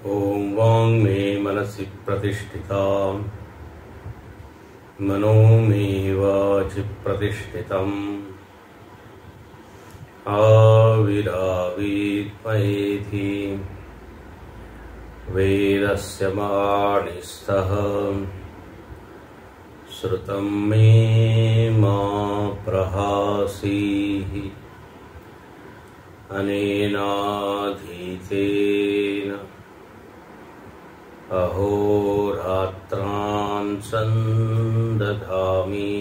ॐ वाङ् मे मनसि प्रतिष्ठिता मनो मे वाचि प्रतिष्ठितम् आविरावीर्मयेति वेदस्य माणिस्थः श्रुतं मे मा प्रहासीः अनेनाधीतेन अहोरात्रान् सन्दधामि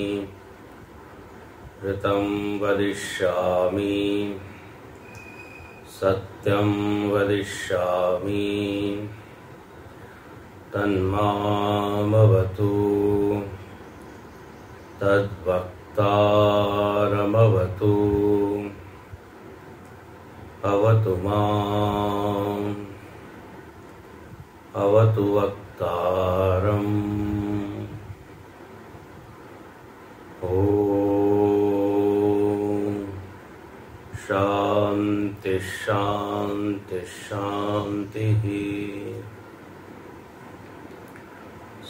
ऋतं वदिष्यामि सत्यं वदिष्यामि तन्मामवतु तद्वक्तारमवतु अवतु माम् अवतु वक्तारम्। ॐ शान्ति शान्ति शान्तिः।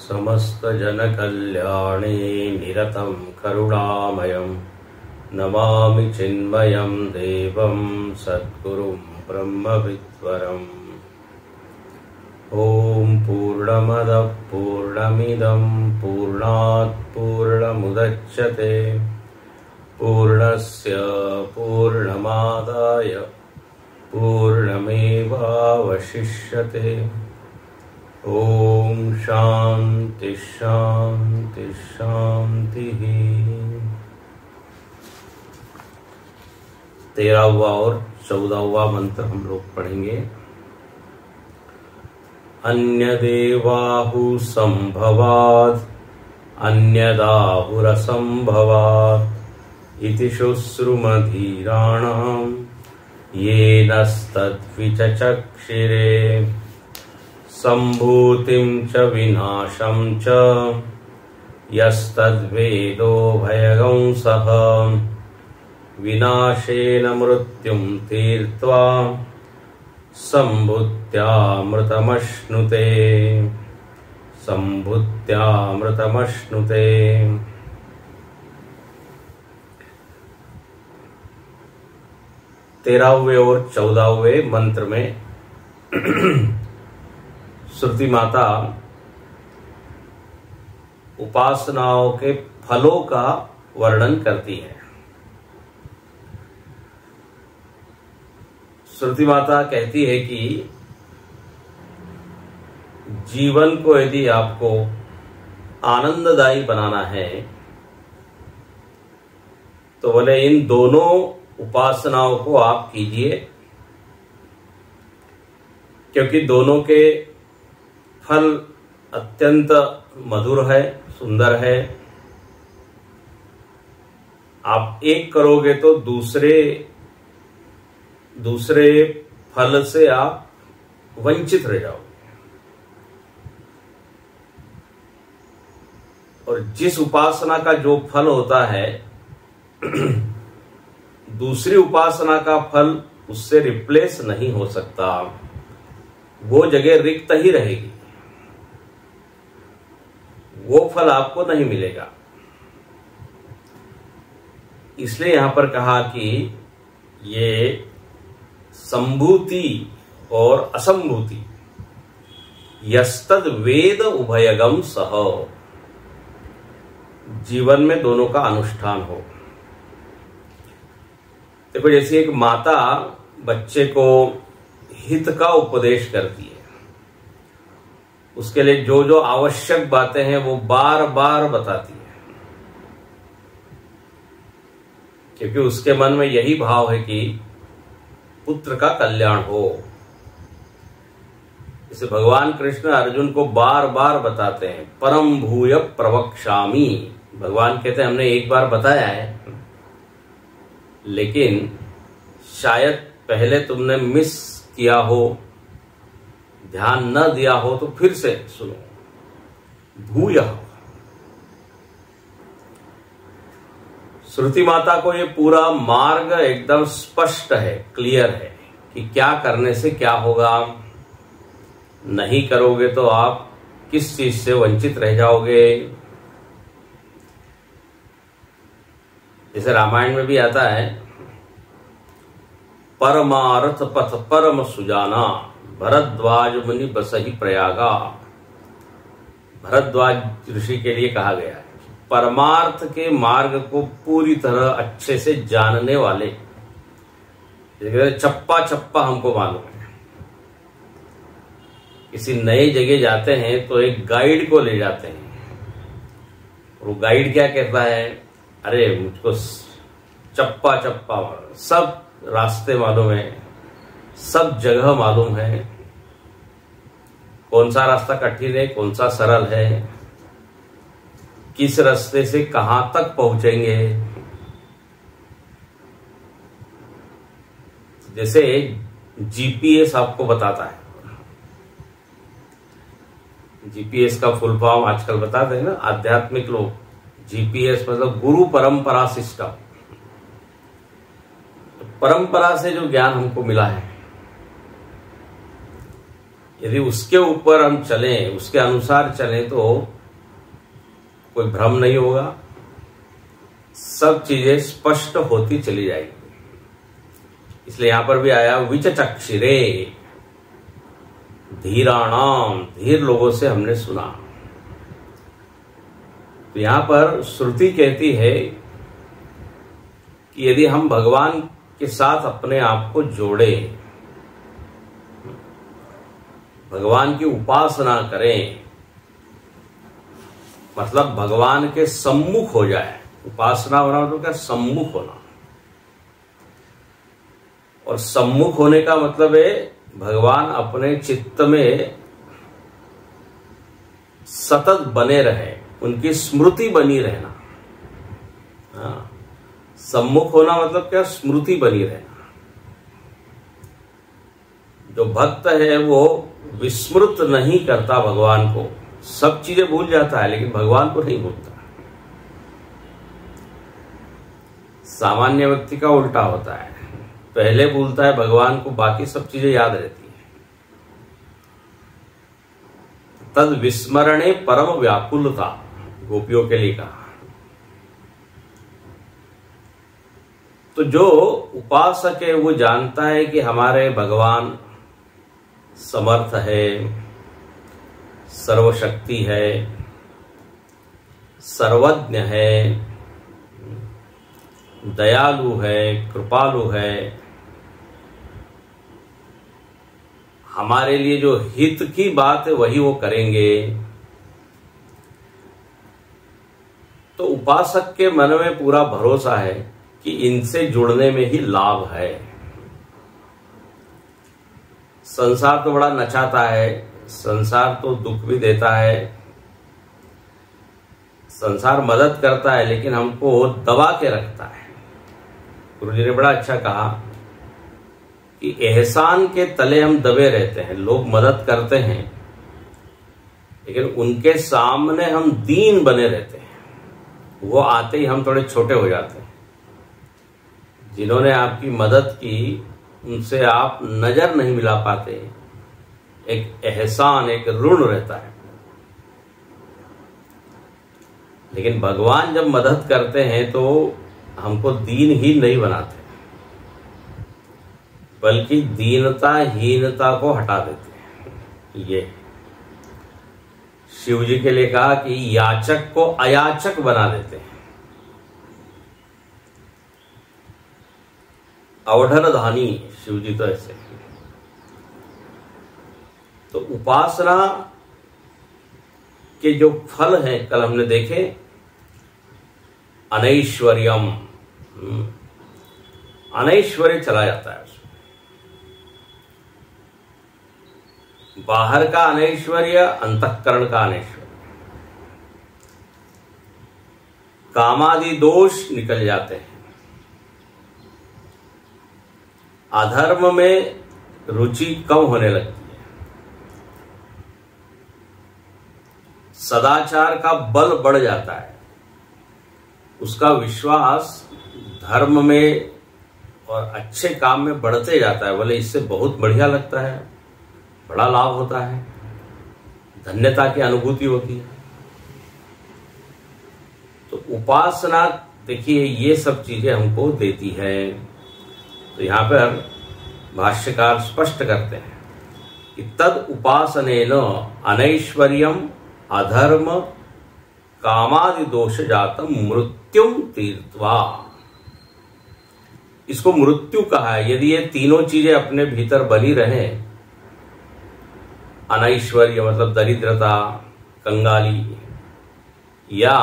समस्तजनकल्याणे निरतं करुणामयं नमामि चिन्मयं देवं सद्गुरुं ब्रह्मविद्वरम्। ॐ पूर्णमदः पूर्णमिदं पूर्णात् पूर्णमुदच्यते पूर्णस्य पूर्णमादाय पूर्णमेवावशिष्यते। ॐ शान्ति शान्ति शान्तिः। 13वां और 14वां मंत्र हम लोग पढ़ेंगे। अन्यदेवाहु संभवात् अन्यदाहुरसंभवात् इति शुश्रुमधीराणां येनस्तद्विचचक्षिरे सम्भूतिं च विनाशं च यस्तद्वेदो भयगंसः विनाशेन मृत्युं तीर्त्वा सम्भूत्यामृतमश्नुते सम्भूत्यामृतमश्नुते। 13वें और 14वें मंत्र में श्रुति माता उपासनाओं के फलों का वर्णन करती है। श्रुति माता कहती है कि जीवन को यदि आपको आनंददायी बनाना है तो बोले इन दोनों उपासनाओं को आप कीजिए, क्योंकि दोनों के फल अत्यंत मधुर है, सुंदर है। आप एक करोगे तो दूसरे फल से आप वंचित रह जाओगे, और जिस उपासना का जो फल होता है दूसरी उपासना का फल उससे रिप्लेस नहीं हो सकता, वो जगह रिक्त ही रहेगी, वो फल आपको नहीं मिलेगा। इसलिए यहां पर कहा कि ये संभूति और असंभूति यस्तद वेद उभयगम सह, जीवन में दोनों का अनुष्ठान हो। देखो, जैसे एक माता बच्चे को हित का उपदेश करती है, उसके लिए जो जो आवश्यक बातें हैं वो बार बार बताती है, क्योंकि उसके मन में यही भाव है कि पुत्र का कल्याण हो। इसे भगवान कृष्ण अर्जुन को बार बार बताते हैं, परम भूय प्रवक्ष्यामि। भगवान कहते हैं हमने एक बार बताया है, लेकिन शायद पहले तुमने मिस किया हो, ध्यान न दिया हो, तो फिर से सुनो। भूयः, श्रुति माता को ये पूरा मार्ग एकदम स्पष्ट है, क्लियर है कि क्या करने से क्या होगा। नहीं करोगे तो आप किस चीज से वंचित रह जाओगे। जैसे रामायण में भी आता है, परमार्थ पथ परम सुजाना, भरद्वाज मुनि बसहि प्रयागा। भरद्वाज ऋषि के लिए कहा गया है, परमार्थ के मार्ग को पूरी तरह अच्छे से जानने वाले, चप्पा चप्पा हमको मालूम है। किसी नए जगह जाते हैं तो एक गाइड को ले जाते हैं, और वो गाइड क्या कहता है, अरे मुझको चप्पा चप्पा सब रास्ते मालूम है, सब जगह मालूम है, कौन सा रास्ता कठिन है, कौन सा सरल है, किस रास्ते से कहां तक पहुंचेंगे। जैसे जीपीएस आपको बताता है, जीपीएस का फुल फॉर्म आजकल बताते हैं ना आध्यात्मिक लोग, जीपीएस मतलब गुरु परंपरा सिस्टम। परंपरा से जो ज्ञान हमको मिला है, यदि उसके ऊपर हम चलें, उसके अनुसार चलें, तो कोई भ्रम नहीं होगा, सब चीजें स्पष्ट होती चली जाएगी। इसलिए यहां पर भी आया विचचक्षिरे, धीराणाम, धीर लोगों से हमने सुना। तो यहां पर श्रुति कहती है कि यदि हम भगवान के साथ अपने आप को जोड़े, भगवान की उपासना करें, मतलब भगवान के सम्मुख हो जाए। उपासना होना मतलब क्या, सम्मुख होना। और सम्मुख होने का मतलब है भगवान अपने चित्त में सतत बने रहे, उनकी स्मृति बनी रहना। हाँ, सम्मुख होना मतलब क्या, स्मृति बनी रहना। जो भक्त है वो विस्मृत नहीं करता भगवान को, सब चीजें भूल जाता है लेकिन भगवान को नहीं भूलता। सामान्य व्यक्ति का उल्टा होता है, पहले भूलता है भगवान को, बाकी सब चीजें याद रहती है। तद विस्मरणे परम व्याकुलता, गोपियों के लिए कहा। तो जो उपासक है वो जानता है कि हमारे भगवान समर्थ है, सर्वशक्ति है, सर्वज्ञ है, दयालु है, कृपालु है, हमारे लिए जो हित की बात है वही वो करेंगे। तो उपासक के मन में पूरा भरोसा है कि इनसे जुड़ने में ही लाभ है। संसार तो बड़ा नचाता है, संसार तो दुख भी देता है, संसार मदद करता है लेकिन हमको दबा के रखता है। गुरुजी ने बड़ा अच्छा कहा कि एहसान के तले हम दबे रहते हैं। लोग मदद करते हैं लेकिन उनके सामने हम दीन बने रहते हैं, वो आते ही हम थोड़े छोटे हो जाते हैं। जिन्होंने आपकी मदद की उनसे आप नजर नहीं मिला पाते, एक एहसान, एक ऋण रहता है। लेकिन भगवान जब मदद करते हैं तो हमको दीन ही नहीं बनाते, बल्कि दीनता हीनता को हटा देते हैं। ये शिव जी के लिए कहा कि याचक को अयाचक बना देते हैं। अवधर धानी शिव जी तो ऐसे। तो उपासना के जो फल हैं कल हमने देखे, अनैश्वर्यम, अनैश्वर्य चला जाता है उसमें। बाहर का अनैश्वर्य, अंतःकरण का अनैश्वर्य, कामादि दोष निकल जाते हैं। अधर्म में रुचि कम होने लगती है, सदाचार का बल बढ़ जाता है, उसका विश्वास धर्म में और अच्छे काम में बढ़ते जाता है। बोले इससे बहुत बढ़िया लगता है, बड़ा लाभ होता है, धन्यता की अनुभूति होती है। तो उपासना देखिए ये सब चीजें हमको देती है। तो यहां पर भाष्यकार स्पष्ट करते हैं कि तद उपासनेन अनैश्वर्यम अधर्म कामादि दोष जातम मृत्युम तीर्थवा। इसको मृत्यु कहा है। यदि ये तीनों चीजें अपने भीतर बनी रहे, अनैश्वर्य मतलब दरिद्रता, कंगाली, या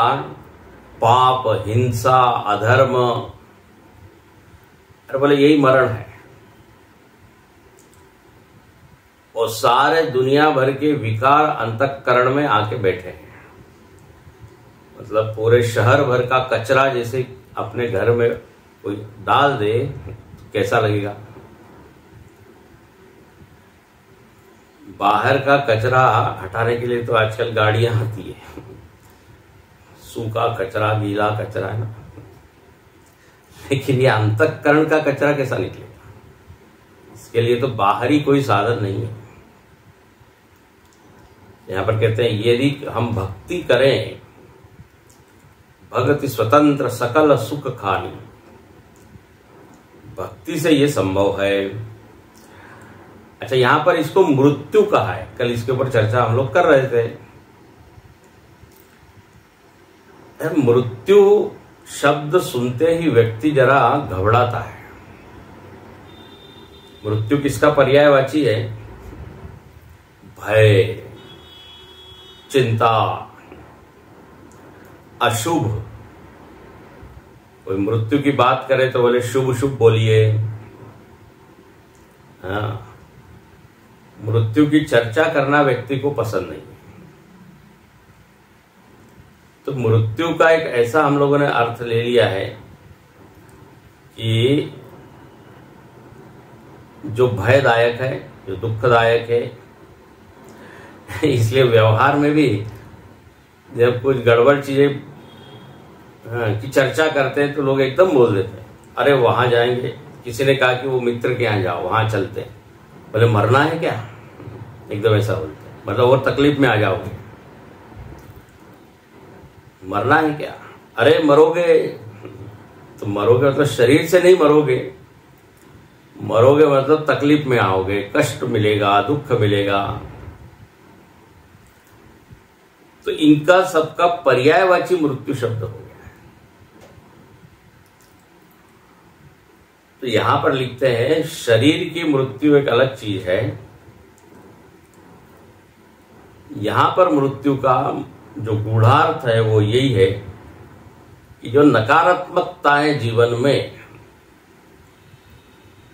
पाप, हिंसा, अधर्म, अरे बोले यही मरण है। और सारे दुनिया भर के विकार अंतःकरण में आके बैठे हैं। मतलब पूरे शहर भर का कचरा जैसे अपने घर में कोई डाल दे कैसा लगेगा। बाहर का कचरा हटाने के लिए तो आजकल गाड़ियां आती है, सूखा कचरा, गीला कचरा है ना, लेकिन ये अंतःकरण का कचरा कैसा निकलेगा? इसके लिए तो बाहरी कोई साधन नहीं है। यहां पर कहते हैं यदि हम भक्ति करें, भक्ति स्वतंत्र सकल सुख खानी, भक्ति से ये संभव है। अच्छा, यहां पर इसको मृत्यु कहा है। कल इसके ऊपर चर्चा हम लोग कर रहे थे। मृत्यु शब्द सुनते ही व्यक्ति जरा घबराता है। मृत्यु किसका पर्यायवाची है? भय, चिंता, अशुभ। कोई मृत्यु की बात करे तो बोले शुभ शुभ बोलिए। हाँ, मृत्यु की चर्चा करना व्यक्ति को पसंद नहीं। तो मृत्यु का एक ऐसा हम लोगों ने अर्थ ले लिया है कि जो भयदायक है, जो दुखदायक है। इसलिए व्यवहार में भी जब कुछ गड़बड़ चीजें की चर्चा करते हैं तो लोग एकदम बोल देते हैं, अरे वहां जाएंगे। किसी ने कहा कि वो मित्र के यहाँ जाओ, वहां चलते हैं। बोले मरना है क्या? एकदम ऐसा बोलते हैं, मतलब और तकलीफ में आ जाओगे। मरना है क्या? अरे मरोगे। तो मरोगे मतलब शरीर से नहीं मरोगे, मरोगे मतलब तकलीफ में आओगे, कष्ट मिलेगा, दुख मिलेगा। तो इनका सबका पर्यायवाची मृत्यु शब्द हो गया। तो यहां पर लिखते हैं शरीर की मृत्यु एक अलग चीज है। यहां पर मृत्यु का जो गूढ़ार्थ है वो यही है कि जो नकारात्मकताएं जीवन में,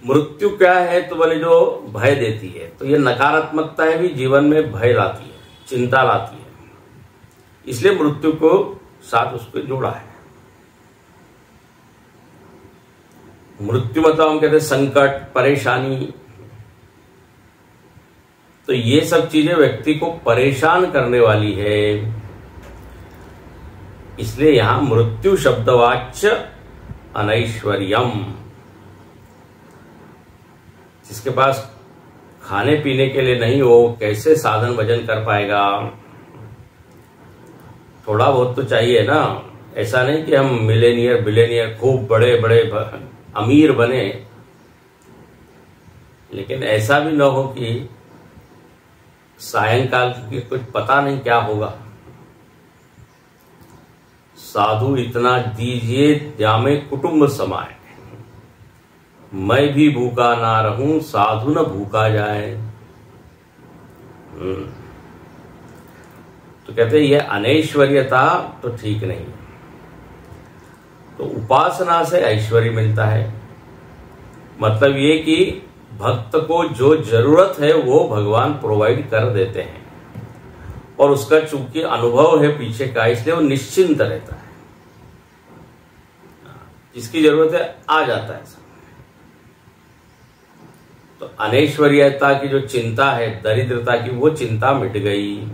मृत्यु क्या है तो बोले जो भय देती है, तो ये नकारात्मकताएं भी जीवन में भय लाती है, चिंता लाती है। इसलिए मृत्यु को साथ उसको जोड़ा है। मृत्यु मतलब हम कहते हैं संकट, परेशानी। तो ये सब चीजें व्यक्ति को परेशान करने वाली है। इसलिए यहां मृत्यु शब्दवाच्य अनैश्वर्यम। जिसके पास खाने पीने के लिए नहीं हो, कैसे साधन भजन कर पाएगा? थोड़ा बहुत तो चाहिए ना। ऐसा नहीं कि हम मिलेनियर बिलेनियर खूब बड़े बड़े अमीर बने, लेकिन ऐसा भी ना हो कि सायंकाल की कुछ पता नहीं क्या होगा। साधु इतना दीजिए जामे कुटुंब समाए, मैं भी भूखा ना रहूं साधु न भूखा जाए। तो कहते हैं यह अनैश्वर्यता तो ठीक नहीं। तो उपासना से ऐश्वर्य मिलता है। मतलब ये कि भक्त को जो जरूरत है वो भगवान प्रोवाइड कर देते हैं, और उसका चूंकि अनुभव है पीछे का, इसलिए वो निश्चिंत रहता है। जिसकी जरूरत है आ जाता है। तो अनैश्वर्यता की जो चिंता है, दरिद्रता की, वो चिंता मिट गई।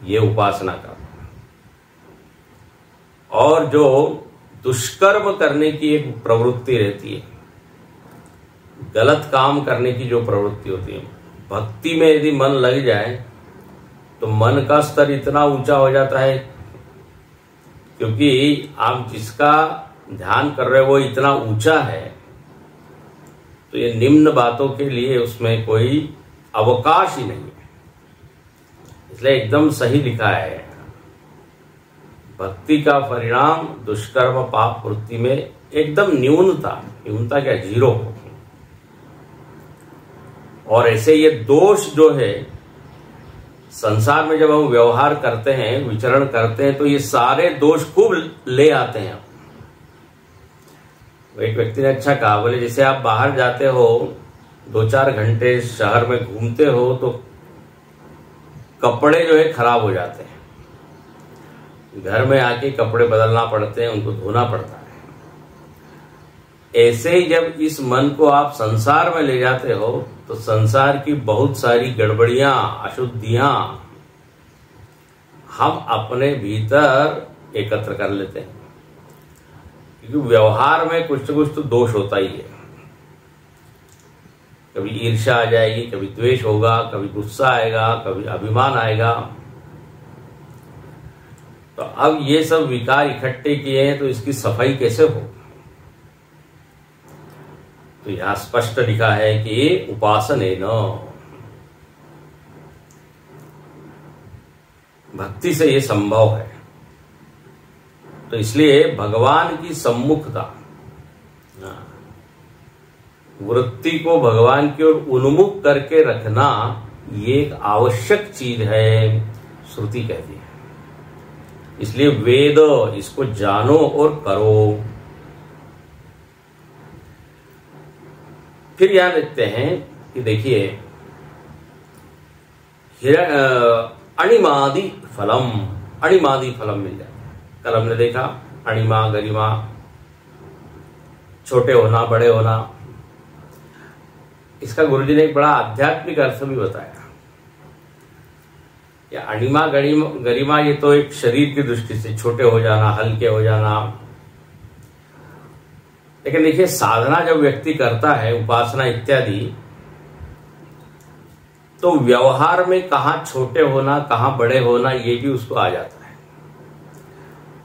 ये उपासना का। और जो दुष्कर्म करने की एक प्रवृत्ति रहती है, गलत काम करने की जो प्रवृत्ति होती है, भक्ति में यदि मन लग जाए तो मन का स्तर इतना ऊंचा हो जाता है, क्योंकि आप जिसका ध्यान कर रहे हो वो इतना ऊंचा है, तो ये निम्न बातों के लिए उसमें कोई अवकाश ही नहीं है। इसलिए एकदम सही लिखा है, भक्ति का परिणाम दुष्कर्म पाप वृत्ति में एकदम न्यूनता क्या, जीरो। और ऐसे ये दोष जो है संसार में जब हम व्यवहार करते हैं, विचरण करते हैं, तो ये सारे दोष खूब ले आते हैं। एक व्यक्ति ने अच्छा कहा, बोले जैसे आप बाहर जाते हो 2-4 घंटे शहर में घूमते हो तो कपड़े जो है खराब हो जाते हैं, घर में आके कपड़े बदलना पड़ते हैं, उनको धोना पड़ता है। ऐसे ही जब इस मन को आप संसार में ले जाते हो तो संसार की बहुत सारी गड़बड़ियां, अशुद्धियां हम अपने भीतर एकत्र कर लेते हैं, क्योंकि व्यवहार में कुछ न कुछ तो दोष होता ही है। कभी ईर्ष्या आ जाएगी, कभी द्वेष होगा, कभी गुस्सा आएगा, कभी अभिमान आएगा। तो अब ये सब विकार इकट्ठे किए हैं तो इसकी सफाई कैसे हो? तो यहां स्पष्ट लिखा है कि उपासनेन, भक्ति से ये संभव है। तो इसलिए भगवान की सम्मुखता, वृत्ति को भगवान की ओर उन्मुख करके रखना, ये एक आवश्यक चीज है, श्रुति कहती है। इसलिए वेद, इसको जानो और करो। फिर यहां देखते हैं कि देखिए, अणिमादि फलम मिल जाता है। कल हमने देखा अणिमा, गरिमा, छोटे होना, बड़े होना। इसका गुरुजी ने एक बड़ा आध्यात्मिक अर्थ भी बताया। या अणिमा, गरिमा ये तो एक शरीर की दृष्टि से छोटे हो जाना, हल्के हो जाना। लेकिन देखिए, साधना जब व्यक्ति करता है, उपासना इत्यादि, तो व्यवहार में कहां छोटे होना, कहां बड़े होना, ये भी उसको आ जाता है।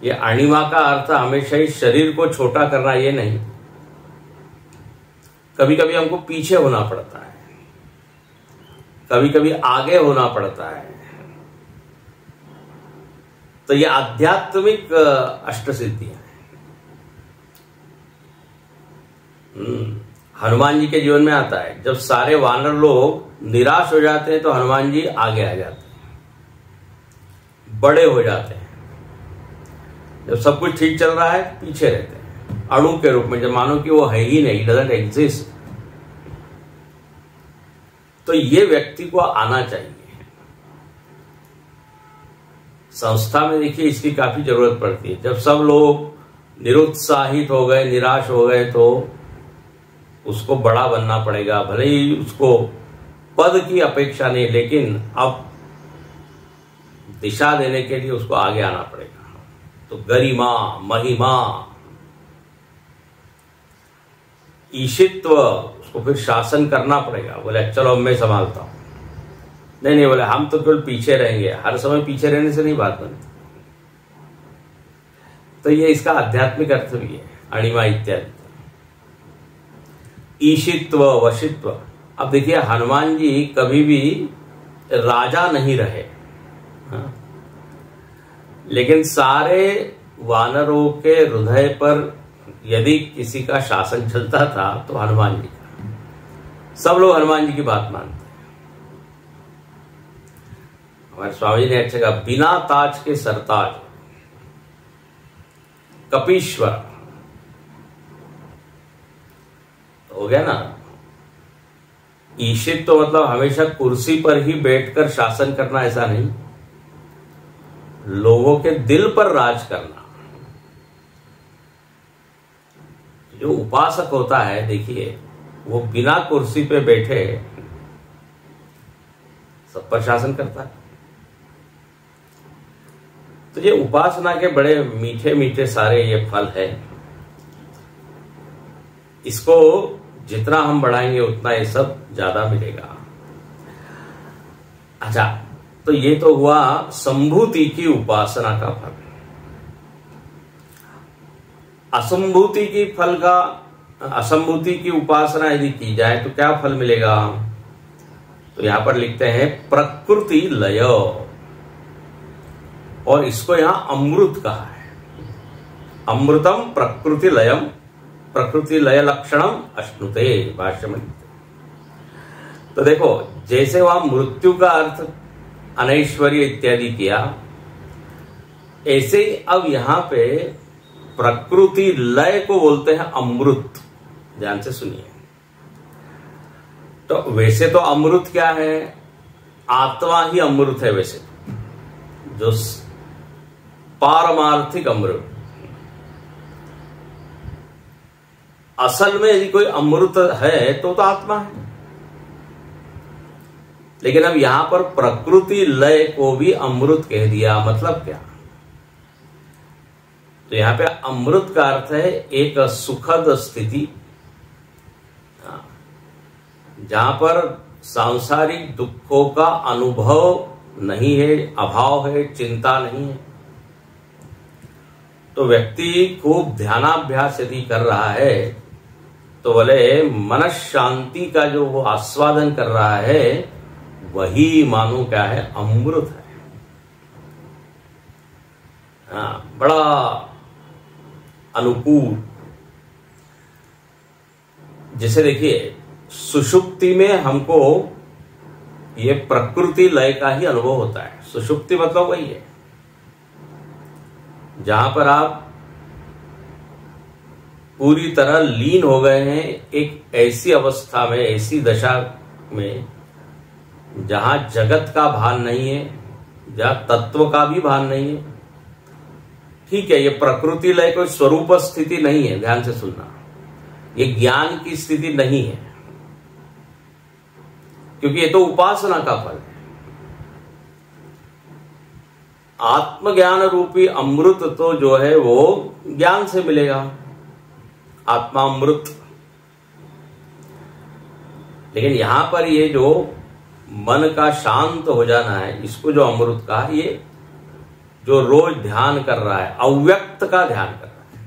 ये अणिमा का अर्थ हमेशा ही शरीर को छोटा करना ये नहीं। कभी कभी हमको पीछे होना पड़ता है, कभी कभी आगे होना पड़ता है। तो ये आध्यात्मिक अष्टसिद्धियां हैं। हनुमान जी के जीवन में आता है, जब सारे वानर लोग निराश हो जाते हैं तो हनुमान जी आगे आ जाते हैं, बड़े हो जाते हैं। जब सब कुछ ठीक चल रहा है, पीछे रहते हैं, अणु के रूप में, जब मानो कि वो है ही नहीं, डजंट एग्जिस्ट। तो ये व्यक्ति को आना चाहिए। संस्था में देखिए इसकी काफी जरूरत पड़ती है। जब सब लोग निरुत्साहित हो गए, निराश हो गए, तो उसको बड़ा बनना पड़ेगा। भले ही उसको पद की अपेक्षा नहीं, लेकिन अब दिशा देने के लिए उसको आगे आना पड़ेगा। तो गरिमा, महिमा, ईशित्व, उसको फिर शासन करना पड़ेगा। बोले चलो मैं संभालता हूं। नहीं, बोले हम तो केवल पीछे रहेंगे। हर समय पीछे रहने से नहीं बात बनती। तो ये इसका आध्यात्मिक अर्थ भी है, अणिमा इत्यादि। ईशित्व, वशित्व। अब देखिए, हनुमान जी कभी भी राजा नहीं रहे, हाँ? लेकिन सारे वानरों के हृदय पर यदि किसी का शासन चलता था तो हनुमान जी का। सब लोग हनुमान जी की बात मानते हैं। हमारे स्वामी जी ने अच्छा कहा, बिना ताज के सरताज, कपीश्वर। तो हो गया ना। ईशित तो मतलब हमेशा कुर्सी पर ही बैठकर शासन करना, ऐसा नहीं। लोगों के दिल पर राज करना। जो उपासक होता है, देखिए, वो बिना कुर्सी पे बैठे सब पर शासन करता है। तो ये उपासना के बड़े मीठे मीठे सारे ये फल है। इसको जितना हम बढ़ाएंगे उतना ये सब ज्यादा मिलेगा। अच्छा, तो ये तो हुआ संभूति की उपासना का फल। असंभूति की उपासना यदि की जाए तो क्या फल मिलेगा? तो यहां पर लिखते हैं प्रकृति लय, और इसको यहां अमृत कहा है। अमृतम प्रकृति लयम, प्रकृति लय लक्षणम अश्नुते, भाष्य में। तो देखो, जैसे वहां मृत्यु का अर्थ अनैश्वर्य इत्यादि किया, ऐसे ही अब यहां पे प्रकृति लय को बोलते हैं अमृत। ध्यान से सुनिए। तो वैसे तो अमृत क्या है? आत्मा ही अमृत है वैसे, जो पारमार्थिक अमृत। असल में यदि कोई अमृत है तो आत्मा है। लेकिन अब यहां पर प्रकृति लय को भी अमृत कह दिया, मतलब क्या? तो यहां पे अमृत का अर्थ है एक सुखद स्थिति, जहां पर सांसारिक दुखों का अनुभव नहीं है, अभाव है, चिंता नहीं है। तो व्यक्ति खूब ध्यानाभ्यास यदि कर रहा है तो बोले मन शांति का जो वो आस्वादन कर रहा है, वही मानो क्या है? अमृत है। बड़ा अनुकूल। जैसे देखिए, सुषुप्ति में हमको ये प्रकृति लय का ही अनुभव होता है। सुषुप्ति मतलब वही है जहां पर आप पूरी तरह लीन हो गए हैं एक ऐसी अवस्था में, ऐसी दशा में जहां जगत का भान नहीं है, जहां तत्व का भी भान नहीं है। ठीक है, ये प्रकृति लय कोई स्वरूप स्थिति नहीं है, ध्यान से सुनना। ये ज्ञान की स्थिति नहीं है, क्योंकि ये तो उपासना का फल है। आत्मज्ञान रूपी अमृत तो जो है वो ज्ञान से मिलेगा, आत्मा अमृत। लेकिन यहां पर ये जो मन का शांत हो जाना है, इसको जो अमृत कहा, ये जो रोज ध्यान कर रहा है, अव्यक्त का ध्यान कर रहा है,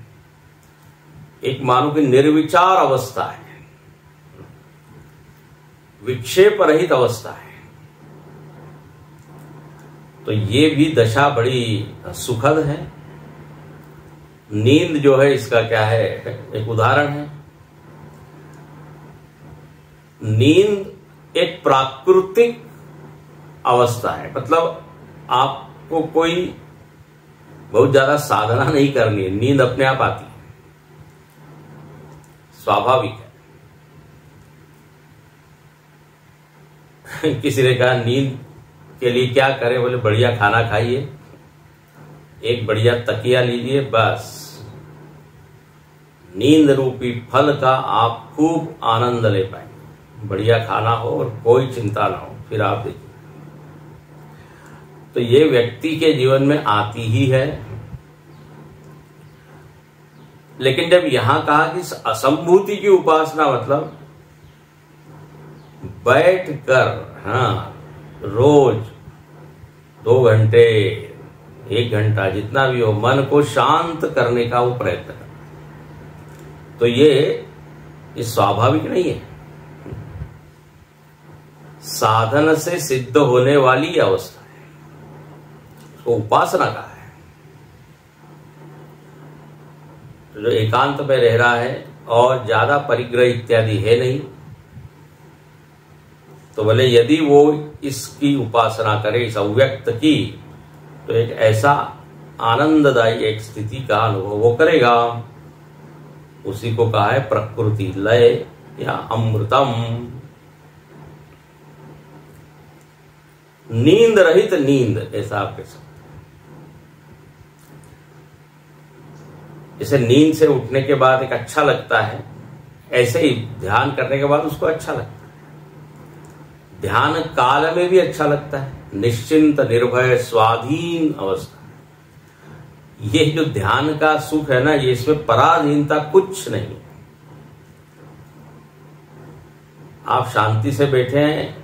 एक मानो की निर्विचार अवस्था है, विक्षेप रहित अवस्था है, तो ये भी दशा बड़ी सुखद है। नींद जो है इसका क्या है? एक उदाहरण है। नींद एक प्राकृतिक अवस्था है, मतलब आपको कोई बहुत ज्यादा साधना नहीं करनी है, नींद अपने आप आती है, स्वाभाविक है। किसी ने कहा नींद के लिए क्या करें? बोले बढ़िया खाना खाइए, एक बढ़िया तकिया लीजिए, बस नींद रूपी फल का आप खूब आनंद ले पाएंगे। बढ़िया खाना हो और कोई चिंता ना हो, फिर आप देखिए। तो ये व्यक्ति के जीवन में आती ही है। लेकिन जब यहां कहा कि असंभूति की उपासना, मतलब बैठ कर रोज 2 घंटे 1 घंटा जितना भी हो, मन को शांत करने का वो प्रयत्न कर, तो ये स्वाभाविक नहीं है, साधन से सिद्ध होने वाली अवस्था है, उसको उपासना का है। तो जो एकांत में रह रहा है और ज्यादा परिग्रह इत्यादि है नहीं, तो भले यदि वो इसकी उपासना करे, इस अव्यक्त की, तो एक ऐसा आनंददायी एक स्थिति का अनुभव वो करेगा। उसी को कहा है प्रकृति लय या अमृतम। नींद रहित नींद, ऐसा आप कह सकते। जैसे नींद से उठने के बाद एक अच्छा लगता है, ऐसे ही ध्यान करने के बाद उसको अच्छा लगता है। ध्यान काल में भी अच्छा लगता है, निश्चिंत निर्भय स्वाधीन अवस्था। ये जो ध्यान का सुख है ना, ये इसमें पराधीनता कुछ नहीं है। आप शांति से बैठे हैं,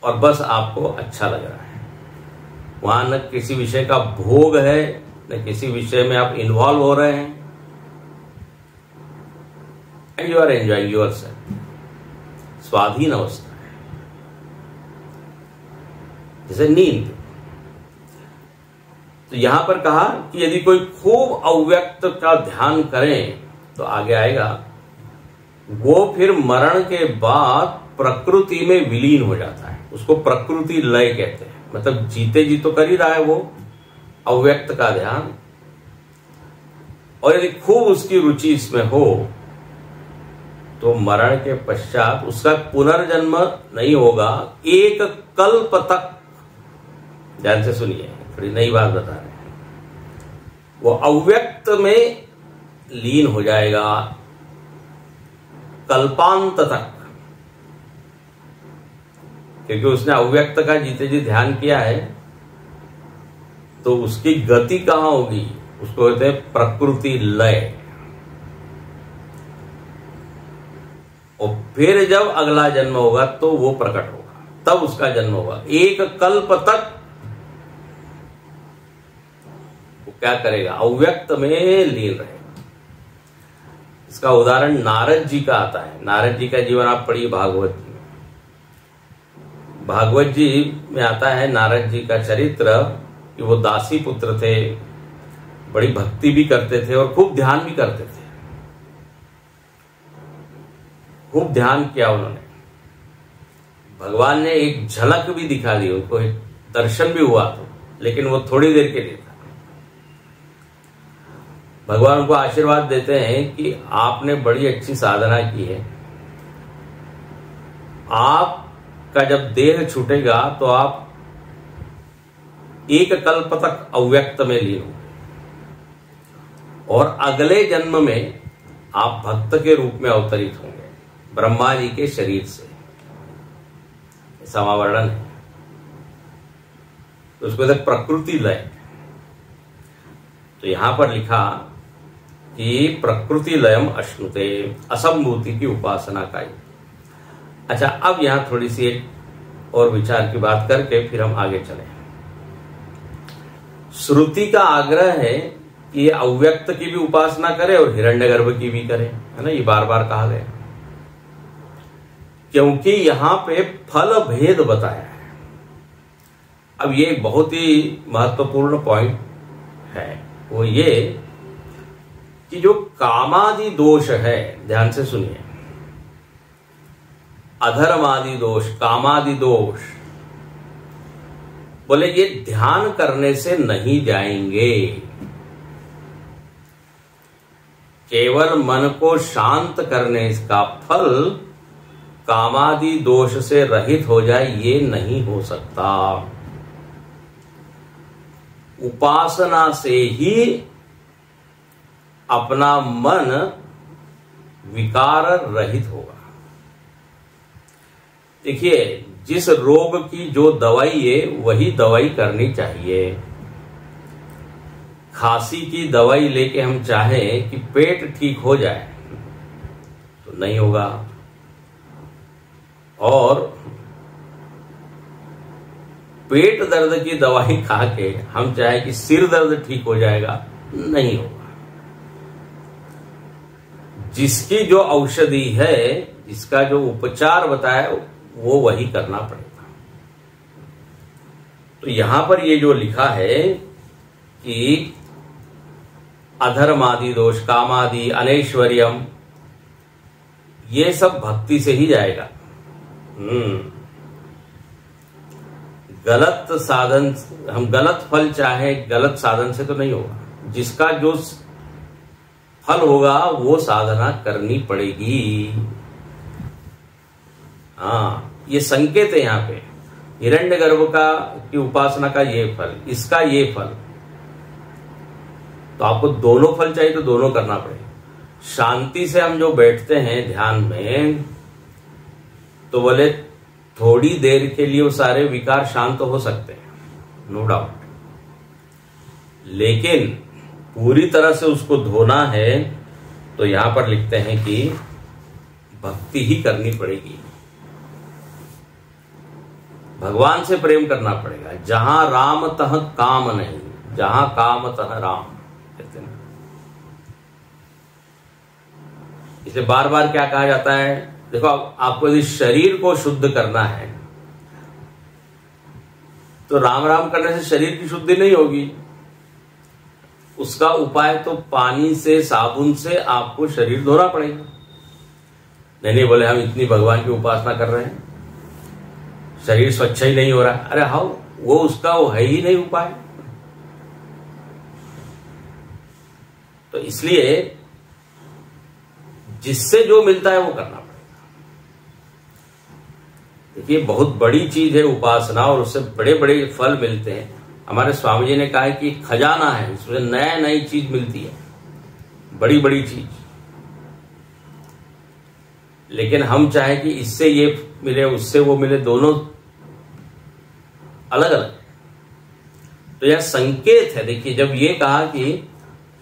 और बस आपको अच्छा लग रहा है। वहां न किसी विषय का भोग है, न किसी विषय में आप इन्वॉल्व हो रहे हैं, and you are enjoying yourself. स्वाधीन अवस्था है, जैसे नींद। तो यहां पर कहा कि यदि कोई खूब अव्यक्त का ध्यान करें तो आगे आएगा, वो फिर मरण के बाद प्रकृति में विलीन हो जाता है। उसको प्रकृति लय कहते हैं। मतलब जीते जी तो कर ही रहा है वो अव्यक्त का ध्यान, और यदि खूब उसकी रुचि इसमें हो तो मरण के पश्चात उसका पुनर्जन्म नहीं होगा, एक कल्प तक। ध्यान से सुनिए, थोड़ी नई बात बता रहे हैं। वो अव्यक्त में लीन हो जाएगा कल्पांत तक, क्योंकि उसने अव्यक्त का जीते जी ध्यान किया है। तो उसकी गति कहां होगी? उसको कहते हैं प्रकृति लय। और फिर जब अगला जन्म होगा तो वो प्रकट होगा, तब उसका जन्म होगा। एक कल्प तक वो क्या करेगा? अव्यक्त में लीन रहेगा। इसका उदाहरण नारद जी का आता है। नारद जी का जीवन आप पढ़िए भागवत जी में। भागवत जी में आता है नारद जी का चरित्र कि वो दासी पुत्र थे, बड़ी भक्ति भी करते थे और खूब ध्यान भी करते थे। खूब ध्यान किया उन्होंने। भगवान ने एक झलक भी दिखा दी उनको, एक दर्शन भी हुआ तो, लेकिन वो थोड़ी देर के लिए था। भगवान उनको आशीर्वाद देते हैं कि आपने बड़ी अच्छी साधना की है, आपका जब देह छूटेगा तो आप एक कल्प तक अव्यक्त में लीन होंगे, और अगले जन्म में आप भक्त के रूप में अवतरित होंगे ब्रह्मा जी के शरीर से। समावर्णन है, तो उसको कहते प्रकृति लय। तो यहां पर लिखा कि प्रकृति लयम अश्नुते, असंभूति की उपासना का। अच्छा, अब यहां थोड़ी सी एक और विचार की बात करके फिर हम आगे चलें। श्रुति का आग्रह है कि ये अव्यक्त की भी उपासना करे और हिरण्यगर्भ की भी करे, है ना। ये बार बार कहा गया क्योंकि यहां पे फल भेद बताया है। अब ये बहुत ही महत्वपूर्ण पॉइंट है, वो ये कि जो कामादि दोष है, ध्यान से सुनिए, अधर्मादि दोष, कामादि दोष, बोले ये ध्यान करने से नहीं जाएंगे। केवल मन को शांत करने का फल कामादि दोष से रहित हो जाए, ये नहीं हो सकता। उपासना से ही अपना मन विकार रहित होगा। देखिए, जिस रोग की जो दवाई है वही दवाई करनी चाहिए। खांसी की दवाई लेके हम चाहें कि पेट ठीक हो जाए तो नहीं होगा, और पेट दर्द की दवाई खा के हम चाहे कि सिर दर्द ठीक हो जाएगा, नहीं होगा। जिसकी जो औषधि है, जिसका जो उपचार बताया, वो वही करना पड़ेगा। तो यहां पर ये जो लिखा है कि अधर्मादि दोष, कामादि, अनैश्वर्यम, ये सब भक्ति से ही जाएगा। गलत साधन, हम गलत फल चाहे गलत साधन से तो नहीं होगा। जिसका जो फल होगा वो साधना करनी पड़ेगी। हाँ, ये संकेत है यहाँ पे। हिरण्यगर्भ की उपासना का ये फल, इसका ये फल, तो आपको दोनों फल चाहिए तो दोनों करना पड़ेगा। शांति से हम जो बैठते हैं ध्यान में, तो बोले थोड़ी देर के लिए वो सारे विकार शांत हो सकते हैं, नो डाउट, लेकिन पूरी तरह से उसको धोना है तो यहां पर लिखते हैं कि भक्ति ही करनी पड़ेगी। भगवान से प्रेम करना पड़ेगा। जहां राम तह काम नहीं, जहां काम तह राम कहते हैं। इसे बार बार क्या कहा जाता है, देखो आपको यदि शरीर को शुद्ध करना है तो राम राम करने से शरीर की शुद्धि नहीं होगी। उसका उपाय तो पानी से, साबुन से आपको शरीर धोना पड़ेगा। नहीं बोले हम इतनी भगवान की उपासना कर रहे हैं, शरीर स्वच्छ ही नहीं हो रहा। अरे हाउ, वो है ही नहीं उपाय। तो इसलिए जिससे जो मिलता है वो करना पड़ेगा। देखिए बहुत बड़ी चीज है उपासना, और उससे बड़े बड़े फल मिलते हैं। हमारे स्वामी जी ने कहा है कि खजाना है, इसमें नया नई चीज मिलती है, बड़ी बड़ी चीज। लेकिन हम चाहे कि इससे ये मिले, उससे वो मिले, दोनों अलग अलग। तो यह संकेत है। देखिए जब ये कहा कि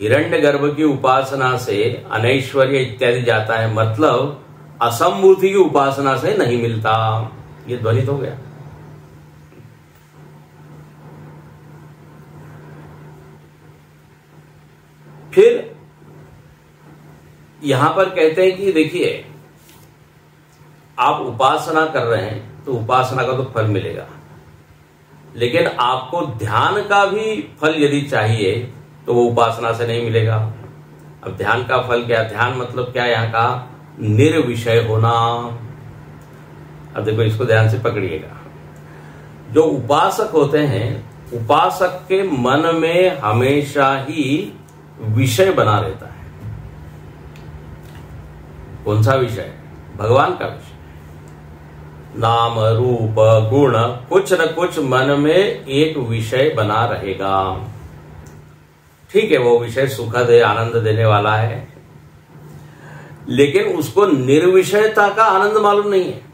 हिरण्यगर्भ की उपासना से अनैश्वर्य इत्यादि जाता है, मतलब असंभूति की उपासना से नहीं मिलता, ये ध्वनित हो गया। फिर यहां पर कहते हैं कि देखिए आप उपासना कर रहे हैं तो उपासना का तो फल मिलेगा, लेकिन आपको ध्यान का भी फल यदि चाहिए तो वो उपासना से नहीं मिलेगा। अब ध्यान का फल क्या, ध्यान मतलब क्या, यहां का निर्विषय होना। अब देखो इसको ध्यान से पकड़िएगा। जो उपासक होते हैं, उपासक के मन में हमेशा ही विषय बना रहता है। कौन सा विषय? भगवान का विषय। नाम रूप गुण, कुछ न कुछ मन में एक विषय बना रहेगा। ठीक है, वो विषय सुखद है, आनंद देने वाला है, लेकिन उसको निर्विषयता का आनंद मालूम नहीं है।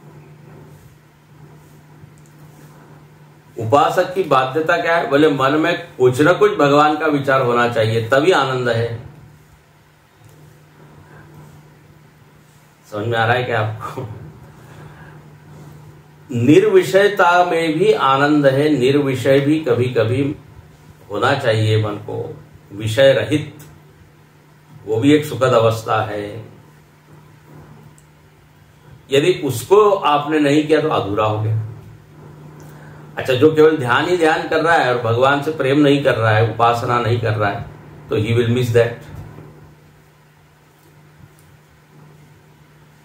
उपासक की बाध्यता क्या है? बोले मन में कुछ न कुछ भगवान का विचार होना चाहिए, तभी आनंद है। समझ में आ रहा है क्या आपको? निर्विषयता में भी आनंद है, निर्विषय भी कभी कभी होना चाहिए मन को, विषय रहित, वो भी एक सुखद अवस्था है। यदि उसको आपने नहीं किया तो अधूरा हो गया। अच्छा, जो केवल ध्यान ही ध्यान कर रहा है और भगवान से प्रेम नहीं कर रहा है, उपासना नहीं कर रहा है, तो ही विल मिस दैट।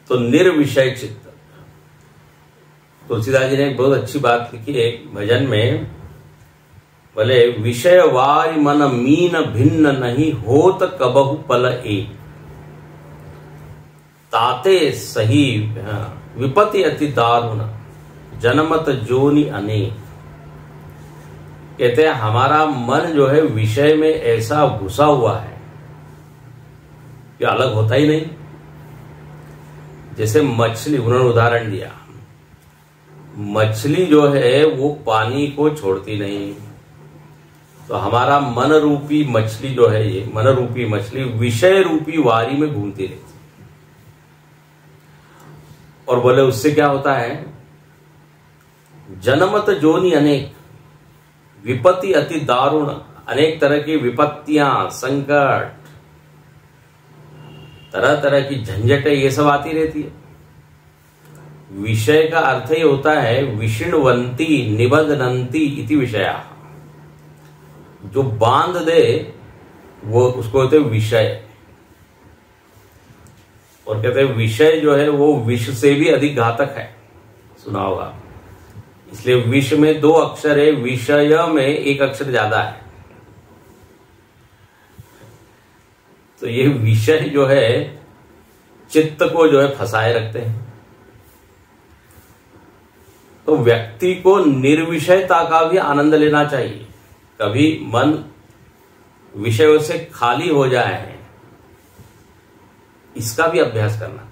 तो निर्विषय चित्त। तुलसीदास जी ने एक बहुत अच्छी बात लिखी है एक भजन में, बोले विषय वारि मन मीन भिन्न नहीं होत कबहु पल एक, ताते सही विपत्ति अति दारुण जनमत जोनि अनेक। कहते हैं हमारा मन जो है विषय में ऐसा घुसा हुआ है कि अलग होता ही नहीं। जैसे मछली, उन्होंने उदाहरण दिया, मछली जो है वो पानी को छोड़ती नहीं, तो हमारा मन रूपी मछली जो है, ये मन रूपी मछली विषय रूपी वारी में घूमती रहती। और बोले उससे क्या होता है? जनमत जोनि अनेक, विपत्ति अति दारुण, अनेक तरह की विपत्तियां, संकट, तरह तरह की झंझटें, ये सब आती रहती है। विषय का अर्थ ही होता है विषिणवंती निबधनंती इति विषया, जो बांध दे वो उसको कहते हैं विषय। और कहते हैं विषय जो है वो विष से भी अधिक घातक है, सुना होगा। इसलिए विष में 2 अक्षर है, विषय में 1 अक्षर ज्यादा है। तो ये विषय जो है चित्त को जो है फंसाए रखते हैं। तो व्यक्ति को निर्विषयता का भी आनंद लेना चाहिए। कभी मन विषयों से खाली हो जाए, इसका भी अभ्यास करना चाहिए।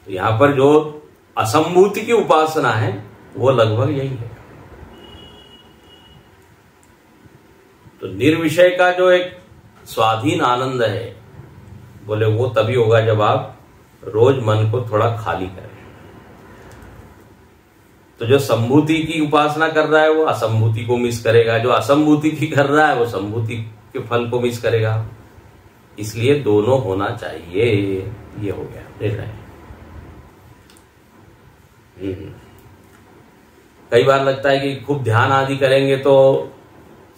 तो यहां पर जो असंभूति की उपासना है वो लगभग यही है। तो निर्विषय का जो एक स्वाधीन आनंद है, बोले वो तभी होगा जब आप रोज मन को थोड़ा खाली करें। तो जो संभूति की उपासना कर रहा है वो असंभूति को मिस करेगा, जो असंभूति की कर रहा है वो संभूति के फल को मिस करेगा। इसलिए दोनों होना चाहिए। ये हो गया, देख रहे हैं। कई बार लगता है कि खूब ध्यान आदि करेंगे तो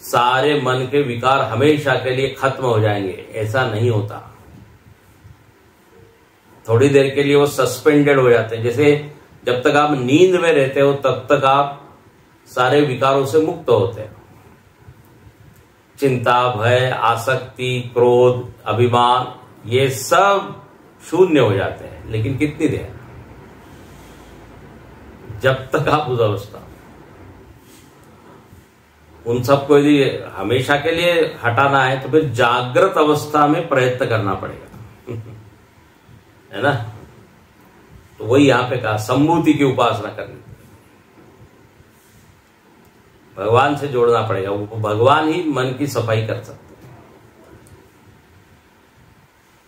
सारे मन के विकार हमेशा के लिए खत्म हो जाएंगे। ऐसा नहीं होता। थोड़ी देर के लिए वो सस्पेंडेड हो जाते हैं। जैसे जब तक आप नींद में रहते हो तब तक आप सारे विकारों से मुक्त होते हैं। चिंता, भय, आसक्ति, क्रोध, अभिमान, ये सब शून्य हो जाते हैं। लेकिन कितनी देर? जब तक आप उस अवस्था, उन सबको यदि हमेशा के लिए हटाना है तो फिर जागृत अवस्था में प्रयत्न करना पड़ेगा, है ना। तो वही यहां पे कहा, संभूति की उपासना करनी, भगवान से जोड़ना पड़ेगा। वो भगवान ही मन की सफाई कर सकते हैं।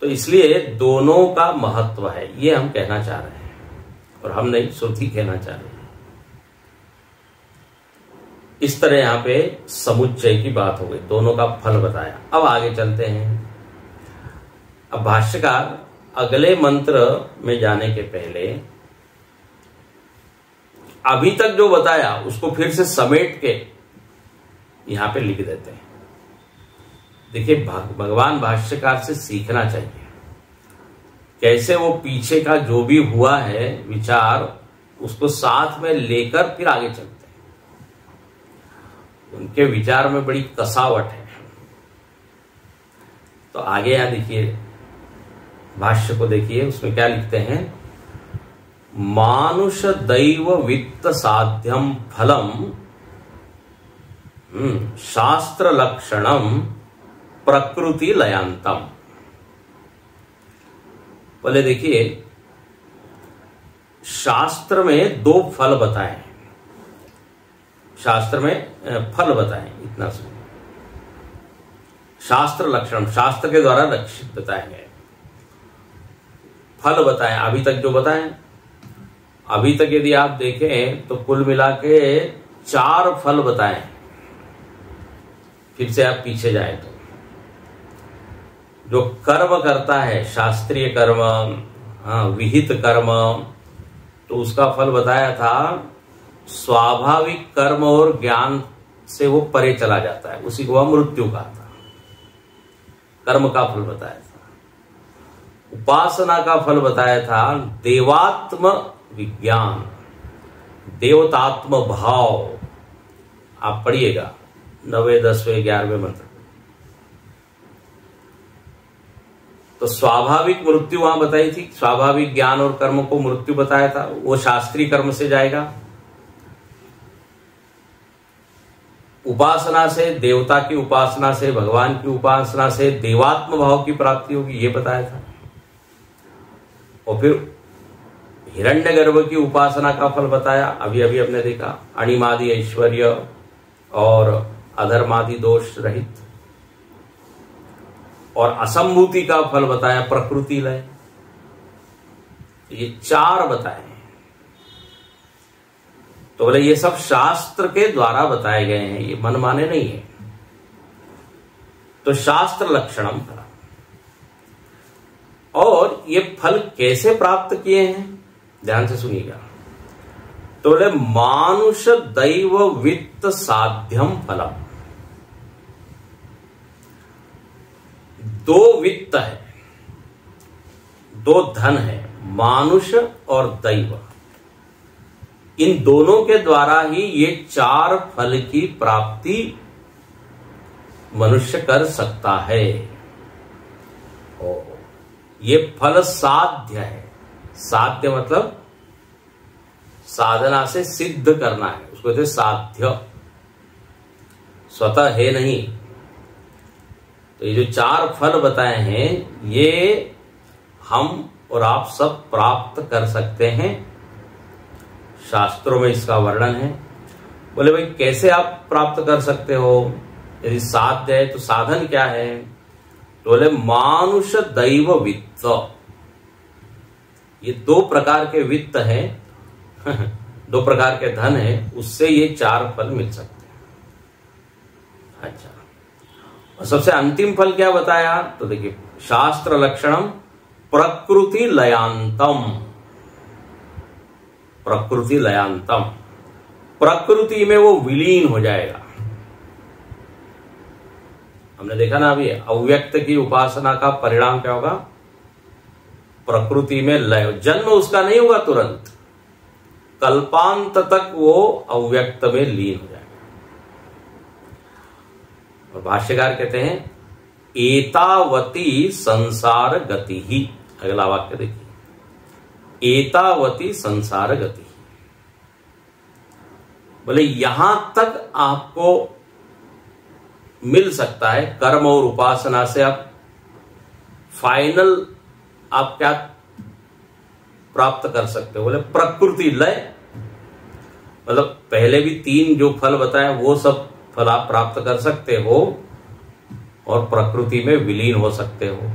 तो इसलिए दोनों का महत्व है, ये हम कहना चाह रहे हैं, और हम नहीं, श्रुति कहना चाह रहे हैं। इस तरह यहां पे समुच्चय की बात हो गई, दोनों का फल बताया। अब आगे चलते हैं। अब भाष्यकार अगले मंत्र में जाने के पहले अभी तक जो बताया उसको फिर से समेट के यहां पे लिख देते हैं। देखिए, भगवान भाष्यकार से सीखना चाहिए कैसे वो पीछे का जो भी हुआ है विचार उसको साथ में लेकर फिर आगे चलते हैं। उनके विचार में बड़ी कसावट है। तो आगे यहां देखिए, भाष्य को देखिए, उसमें क्या लिखते हैं। मानुष दैव वित्त साध्यम फलम शास्त्र लक्षणम प्रकृति लयांतम। पहले देखिए, शास्त्र में दो फल बताए, शास्त्र में फल बताए, इतना सुन। शास्त्र लक्षण, शास्त्र के द्वारा लक्षित बताए गए, फल बताए। अभी तक जो बताए, अभी तक यदि आप देखें तो कुल मिला के 4 फल बताए। फिर से आप पीछे जाए तो जो कर्म करता है, शास्त्रीय कर्म, विहित कर्म, तो उसका फल बताया था स्वाभाविक कर्म और ज्ञान से वो परे चला जाता है, उसी को वह मृत्यु कहा था। कर्म का फल बताया था। उपासना का फल बताया था देवात्म विज्ञान, देवतात्म भाव। आप पढ़िएगा 9वें, 10वें, 11वें मंत्र। तो स्वाभाविक मृत्यु वहां बताई थी, स्वाभाविक ज्ञान और कर्म को मृत्यु बताया था, वो शास्त्रीय कर्म से जाएगा। उपासना से, देवता की उपासना से, भगवान की उपासना से देवात्म भाव की प्राप्ति होगी, ये बताया था। और फिर हिरण्यगर्भ की उपासना का फल बताया, अभी अभी हमने देखा, अणिमादि ऐश्वर्य और अधर्मादि दोष रहित। और असंभूति का फल बताया प्रकृति लय। ये 4 बताए। तो बोले ये सब शास्त्र के द्वारा बताए गए हैं, ये मनमाने नहीं है। तो शास्त्र लक्षणम करा। और ये फल कैसे प्राप्त किए हैं, ध्यान से सुनिएगा। तो बोले मानुष दैव वित्त साध्यम फलम। 2 वित्त है, 2 धन है, मानुष और दैव। इन दोनों के द्वारा ही ये 4 फल की प्राप्ति मनुष्य कर सकता है। ये फल साध्य है। साध्य मतलब साधना से सिद्ध करना है, उसको कहते साध्य, स्वतः है नहीं। तो ये जो 4 फल बताए हैं ये हम और आप सब प्राप्त कर सकते हैं। शास्त्रों में इसका वर्णन है। बोले भाई कैसे आप प्राप्त कर सकते हो, यदि साध्य है तो साधन क्या है। तो बोले मानुष दैव वित्त। ये 2 प्रकार के वित्त हैं दो प्रकार के धन है, उससे ये 4 फल मिल सकते हैं। अच्छा, और सबसे अंतिम फल क्या बताया? तो देखिए, शास्त्र लक्षणम प्रकृति लयांतम। प्रकृति लयांतम, प्रकृति में वो विलीन हो जाएगा। हमने देखा ना अभी, अव्यक्त की उपासना का परिणाम क्या होगा? प्रकृति में लय, जन्म उसका नहीं होगा तुरंत, कल्पांत तक वो अव्यक्त में लीन हो जाएगा। और भाष्यकार कहते हैं एतावती संसार गति ही। अगला वाक्य देखिए, एतावती संसार गति। बोले यहां तक आपको मिल सकता है कर्म और उपासना से। आप फाइनल आप क्या प्राप्त कर सकते हो? बोले प्रकृति लय, मतलब पहले भी 3 जो फल बताए वो सब फल आप प्राप्त कर सकते हो और प्रकृति में विलीन हो सकते हो।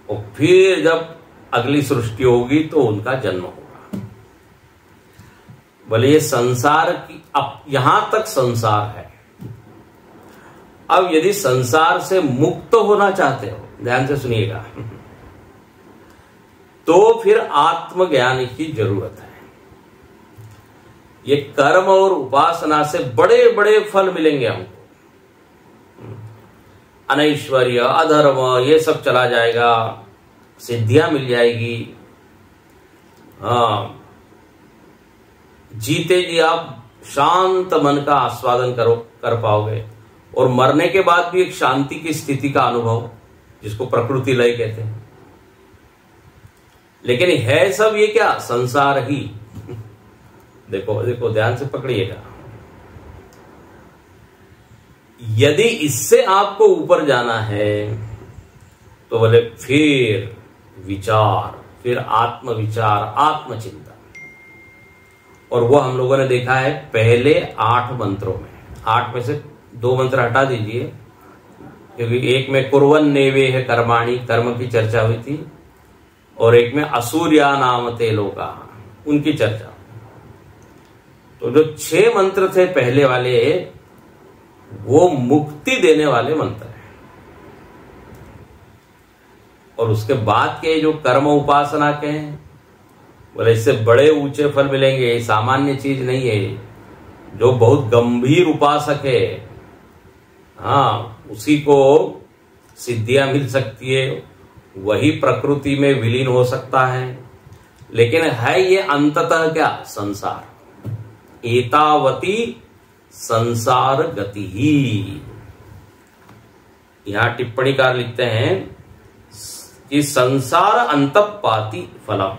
और फिर जब अगली सृष्टि होगी तो उनका जन्म होगा। बोले ये संसार की, अब यहां तक संसार है। अब यदि संसार से मुक्त होना चाहते हो, ध्यान से सुनिएगा, तो फिर आत्मज्ञान की जरूरत है। ये कर्म और उपासना से बड़े बड़े फल मिलेंगे हमको, अनैश्वर्य, अधर्म, ये सब चला जाएगा, सिद्धियां मिल जाएगी। हाँ, जीते जी आप शांत मन का आस्वादन कर पाओगे, और मरने के बाद भी एक शांति की स्थिति का अनुभव, जिसको प्रकृति लय कहते हैं। लेकिन है सब ये क्या? संसार ही। देखो देखो, ध्यान से पकड़िएगा। यदि इससे आपको ऊपर जाना है तो बोले फिर विचार, फिर आत्मविचार, आत्मचिंतन। और वो हम लोगों ने देखा है पहले 8 मंत्रों में। 8 में से 2 मंत्र हटा दीजिए, क्योंकि एक में कुर्वन् नेवेह कर्माणि, कर्म की चर्चा हुई थी, और एक में असूर्या नाम ते लोका, उनकी चर्चा। तो जो 6 मंत्र थे पहले वाले, वो मुक्ति देने वाले मंत्र हैं। और उसके बाद के जो कर्म उपासना के हैं, बोले इससे बड़े ऊंचे फल मिलेंगे, सामान्य चीज नहीं है। जो बहुत गंभीर उपासक है, हाँ, उसी को सिद्धियां मिल सकती है, वही प्रकृति में विलीन हो सकता है। लेकिन है ये अंततः क्या? संसार। एतावती संसार गति ही। यहां टिप्पणीकार लिखते हैं कि संसार अंतपाती फलम,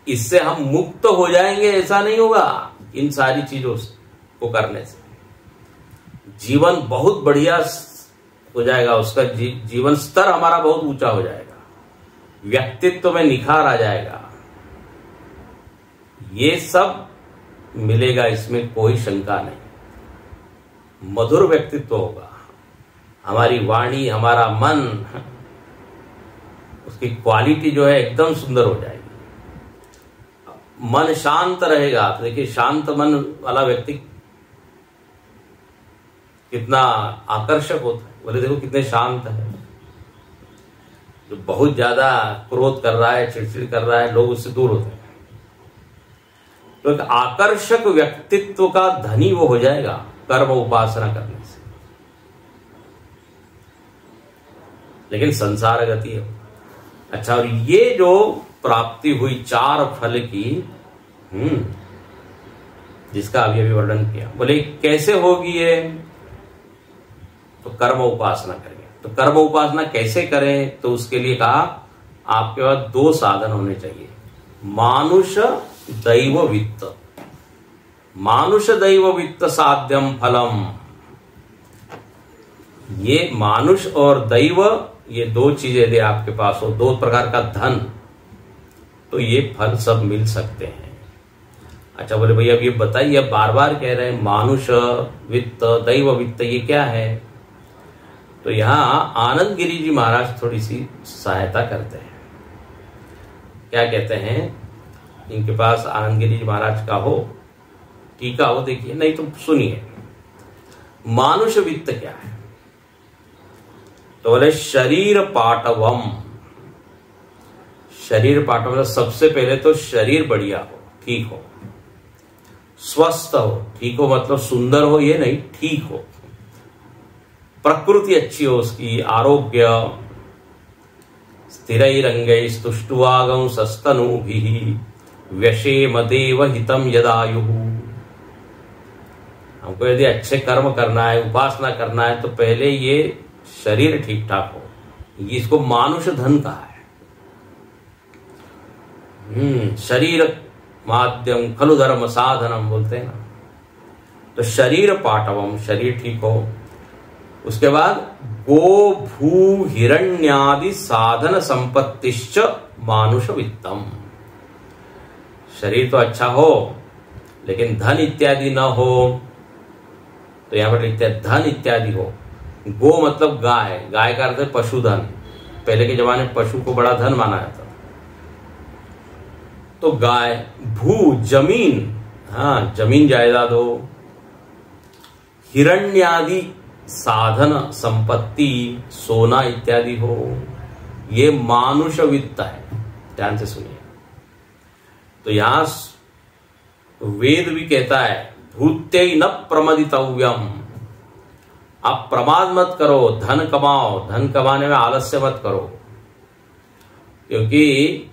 इससे हम मुक्त हो जाएंगे ऐसा नहीं होगा। इन सारी चीजों को करने से जीवन बहुत बढ़िया हो जाएगा, उसका जीवन स्तर हमारा बहुत ऊंचा हो जाएगा, व्यक्तित्व में निखार आ जाएगा। ये सब मिलेगा, इसमें कोई शंका नहीं। मधुर व्यक्तित्व होगा, हमारी वाणी, हमारा मन, उसकी क्वालिटी जो है एकदम सुंदर हो जाएगी। मन शांत रहेगा। तो देखिए, शांत मन वाला व्यक्ति कितना आकर्षक होता है। बोले देखो कितने शांत है। जो बहुत ज्यादा क्रोध कर रहा है, चिड़चिड़ कर रहा है, लोग उससे दूर होते हैं। तो एक आकर्षक व्यक्तित्व का धनी वो हो जाएगा कर्म उपासना करने से। लेकिन संसार गति है। अच्छा, और ये जो प्राप्ति हुई 4 फल की, जिसका अभी वर्णन किया, बोले कैसे होगी ये? तो कर्म उपासना करेंगे। तो कर्म उपासना कैसे करें? तो उसके लिए कहा आपके पास 2 साधन होने चाहिए, मानुष दैव वित्त। मानुष दैव वित्त साध्यम फलम। ये मानुष और दैव, ये 2 चीजें यदि आपके पास हो, 2 प्रकार का धन, तो ये फल सब मिल सकते हैं। अच्छा, बोले भैया अब ये बताइए, अब बार बार कह रहे हैं मानुष वित्त, दैव वित्त, ये क्या है? तो यहां आनंद गिरी जी महाराज थोड़ी सी सहायता करते हैं। क्या कहते हैं? इनके पास आनंद गिरी महाराज का हो, टीका हो, देखिए, नहीं तो सुनिए। मानुष वित्त क्या है? तो बोले शरीर पाटवम। शरीर पाटव मतलब सबसे पहले तो शरीर बढ़िया हो, ठीक हो, स्वस्थ हो। ठीक हो मतलब सुंदर हो ये नहीं, ठीक हो, प्रकृति अच्छी हो उसकी, आरोग्य, स्थिरैरंगै स्तुष्टुवागं सस्तनूभिः व्यशेमदेव हितम यदायुः। हमको यदि अच्छे कर्म करना है, उपासना करना है, तो पहले ये शरीर ठीक ठाक हो। इसको मानुष धन कहा है। शरीर माध्यम खलु धर्म साधनम बोलते हैं ना। तो शरीर पाटवम, शरीर ठीक हो। उसके बाद गो भू हिरण्यादि साधन संपत्तिश्च मानुष वित्तम। शरीर तो अच्छा हो लेकिन धन इत्यादि न हो, तो यहां पर लिखते हैं धन इत्यादि हो। गो मतलब गाय, गाय का अर्थ है पशुधन। पहले के जमाने में पशु को बड़ा धन माना जाता था, तो गाय। भू जमीन, हाँ जमीन जायदाद हो। हिरण्यादि साधन संपत्ति, सोना इत्यादि हो, ये मानुष वित्त है। ध्यान से सुनिए। तो यहां वेद भी कहता है भूत्यै न प्रमदितव्यम। आप प्रमाद मत करो, धन कमाओ, धन कमाने में आलस्य मत करो, क्योंकि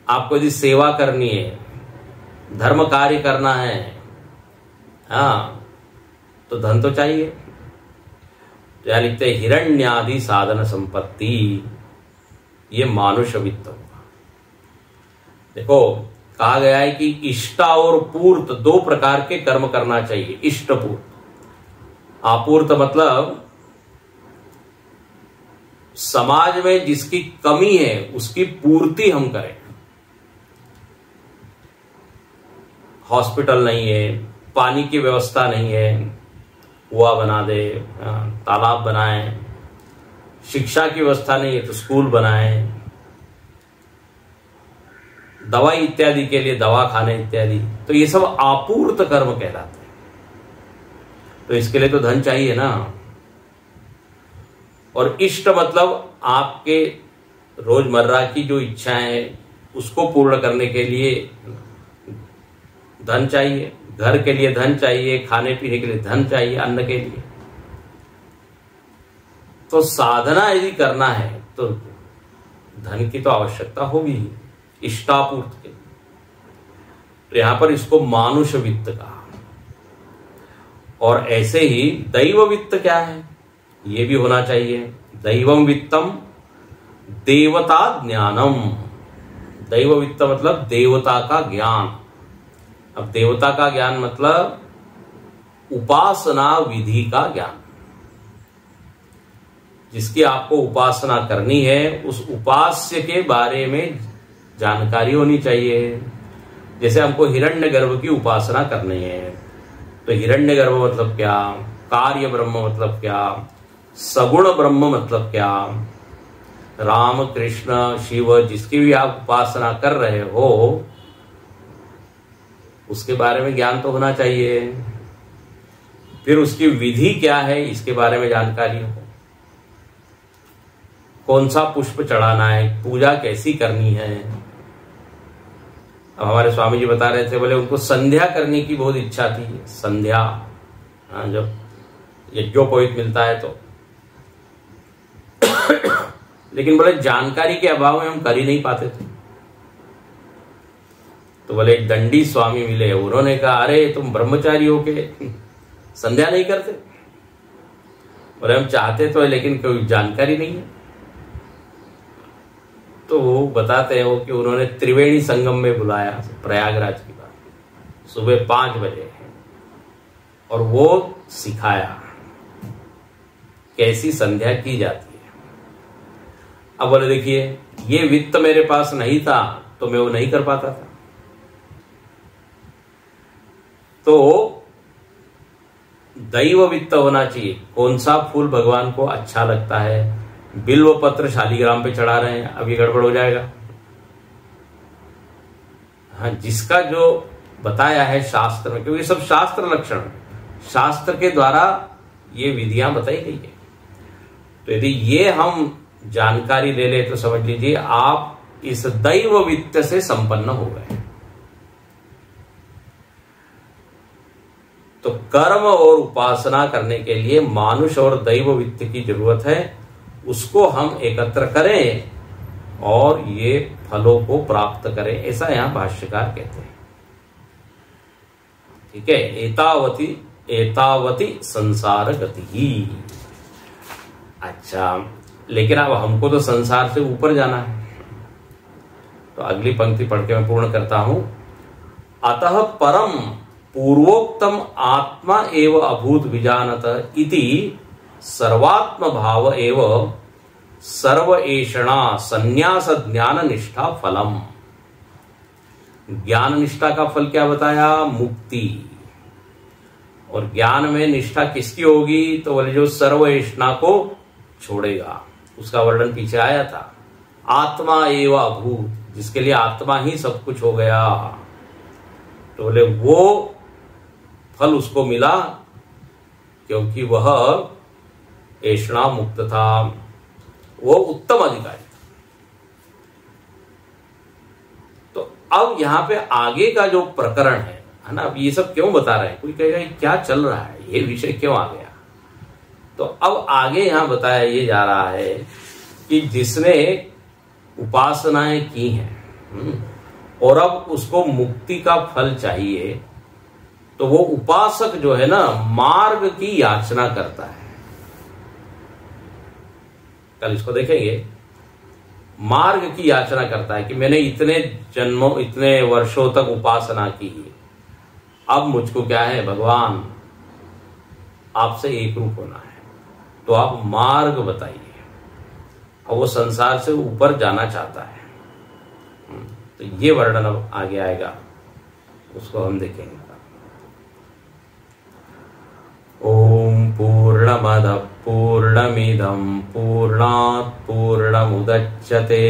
आपको यदि सेवा करनी है, धर्म कार्य करना है, हाँ, तो धन तो चाहिए। तो यहां लिखते हैं हिरण्यादि साधन संपत्ति, ये मानुष वित्त होगा। देखो कहा गया है कि इष्टा और पूर्त दो प्रकार के कर्म करना चाहिए। इष्टपूर्त, आपूर्त मतलब समाज में जिसकी कमी है उसकी पूर्ति हम करें। हॉस्पिटल नहीं है, पानी की व्यवस्था नहीं है, कुआं बना दे, तालाब बनाए। शिक्षा की व्यवस्था नहीं है तो स्कूल बनाए। दवाई इत्यादि के लिए दवा खाने इत्यादि, तो ये सब आपूर्त कर्म कहलाते हैं। तो इसके लिए तो धन चाहिए ना। और इष्ट मतलब आपके रोजमर्रा की जो इच्छाएं उसको पूर्ण करने के लिए धन चाहिए। घर के लिए धन चाहिए, खाने पीने के लिए धन चाहिए, अन्न के लिए। तो साधना यदि करना है तो धन की तो आवश्यकता होगी ही, इष्टापूर्त के। तो यहां पर इसको मानुष वित्त कहा। और ऐसे ही दैव वित्त क्या है, ये भी होना चाहिए। दैवम वित्तम देवता ज्ञानम। दैव वित्त मतलब देवता का ज्ञान। अब देवता का ज्ञान मतलब उपासना विधि का ज्ञान। जिसकी आपको उपासना करनी है उस उपास्य के बारे में जानकारी होनी चाहिए। जैसे हमको हिरण्यगर्भ की उपासना करनी है, तो हिरण्यगर्भ मतलब क्या, कार्य ब्रह्म मतलब क्या, सगुण ब्रह्म मतलब क्या, राम कृष्ण शिव जिसकी भी आप उपासना कर रहे हो उसके बारे में ज्ञान तो होना चाहिए। फिर उसकी विधि क्या है इसके बारे में जानकारी हो। कौन सा पुष्प चढ़ाना है, पूजा कैसी करनी है। अब हमारे स्वामी जी बता रहे थे, बोले उनको संध्या करने की बहुत इच्छा थी। संध्या, जब यज्ञोपवीत मिलता है तो लेकिन बोले जानकारी के अभाव में हम कर ही नहीं पाते थे। तो बोले एक दंडी स्वामी मिले, उन्होंने कहा अरे तुम ब्रह्मचारी हो के संध्या नहीं करते। बोले हम चाहते तो है लेकिन कोई जानकारी नहीं है। तो वो बताते हैं वो कि उन्होंने त्रिवेणी संगम में बुलाया, प्रयागराज की बात, सुबह 5 बजे, और वो सिखाया कैसी संध्या की जाती है। अब बोले देखिए ये वित्त मेरे पास नहीं था तो मैं वो नहीं कर पाता था। तो दैव वित्त होना चाहिए। कौन सा फूल भगवान को अच्छा लगता है। बिल्व पत्र शालिग्राम पे चढ़ा रहे हैं, अब ये गड़बड़ हो जाएगा। हाँ, जिसका जो बताया है शास्त्र में, क्योंकि सब शास्त्र लक्षण, शास्त्र के द्वारा ये विधियां बताई गई है। तो यदि ये हम जानकारी ले ले तो समझ लीजिए आप इस दैव वित्त से संपन्न हो गए। तो कर्म और उपासना करने के लिए मानुष और दैव वित्त की जरूरत है, उसको हम एकत्र करें और ये फलों को प्राप्त करें, ऐसा यहां भाष्यकार कहते हैं। ठीक है, एतावती संसार गति ही। अच्छा, लेकिन अब हमको तो संसार से ऊपर जाना है, तो अगली पंक्ति पढ़ के मैं पूर्ण करता हूं। अतः परम पूर्वोक्तम आत्मा एव अभूत विजानत इति सर्वात्म भाव एव सर्व एषणा संन्यास ज्ञान निष्ठा फलम। ज्ञान निष्ठा का फल क्या बताया? मुक्ति। और ज्ञान में निष्ठा किसकी होगी? तो बोले जो सर्व एषणा को छोड़ेगा, उसका वर्णन पीछे आया था। आत्मा एव अभूत, जिसके लिए आत्मा ही सब कुछ हो गया, तो बोले वो फल उसको मिला क्योंकि वह एषणा मुक्त था, वो उत्तम अधिकारी था। तो अब यहां पे आगे का जो प्रकरण है ना, अब ये सब क्यों बता रहे हैं? कोई कहेगा क्या चल रहा है, ये विषय क्यों आ गया? तो अब आगे यहां बताया ये जा रहा है कि जिसने उपासनाएं की हैं और अब उसको मुक्ति का फल चाहिए, तो वो उपासक जो है ना, मार्ग की याचना करता है। कल इसको देखेंगे। मार्ग की याचना करता है कि मैंने इतने जन्मों, इतने वर्षों तक उपासना की, अब मुझको क्या है भगवान, आपसे एक रूप होना है, तो आप मार्ग बताइए। और वो संसार से ऊपर जाना चाहता है। तो ये वर्णन अब आगे आएगा, उसको हम देखेंगे। ओम पूर्णमदः पूर्णमिदं पूर्णात् पूर्णमुदच्यते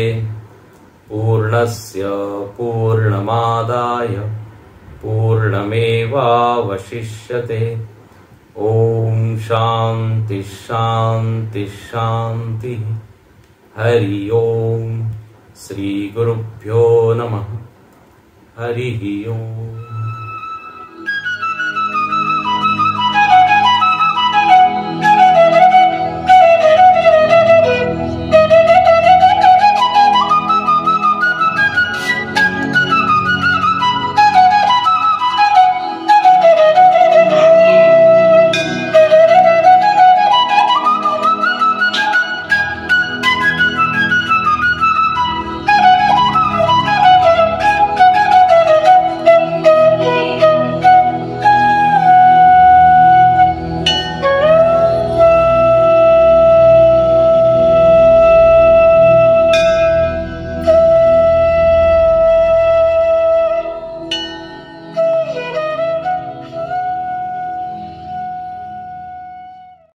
पूर्णस्य पूर्णमादाय पूर्णमेवावशिष्यते। ओम शांति शांति शांति। हरि ओम। श्री गुरुभ्यो नमः। हरि ओम।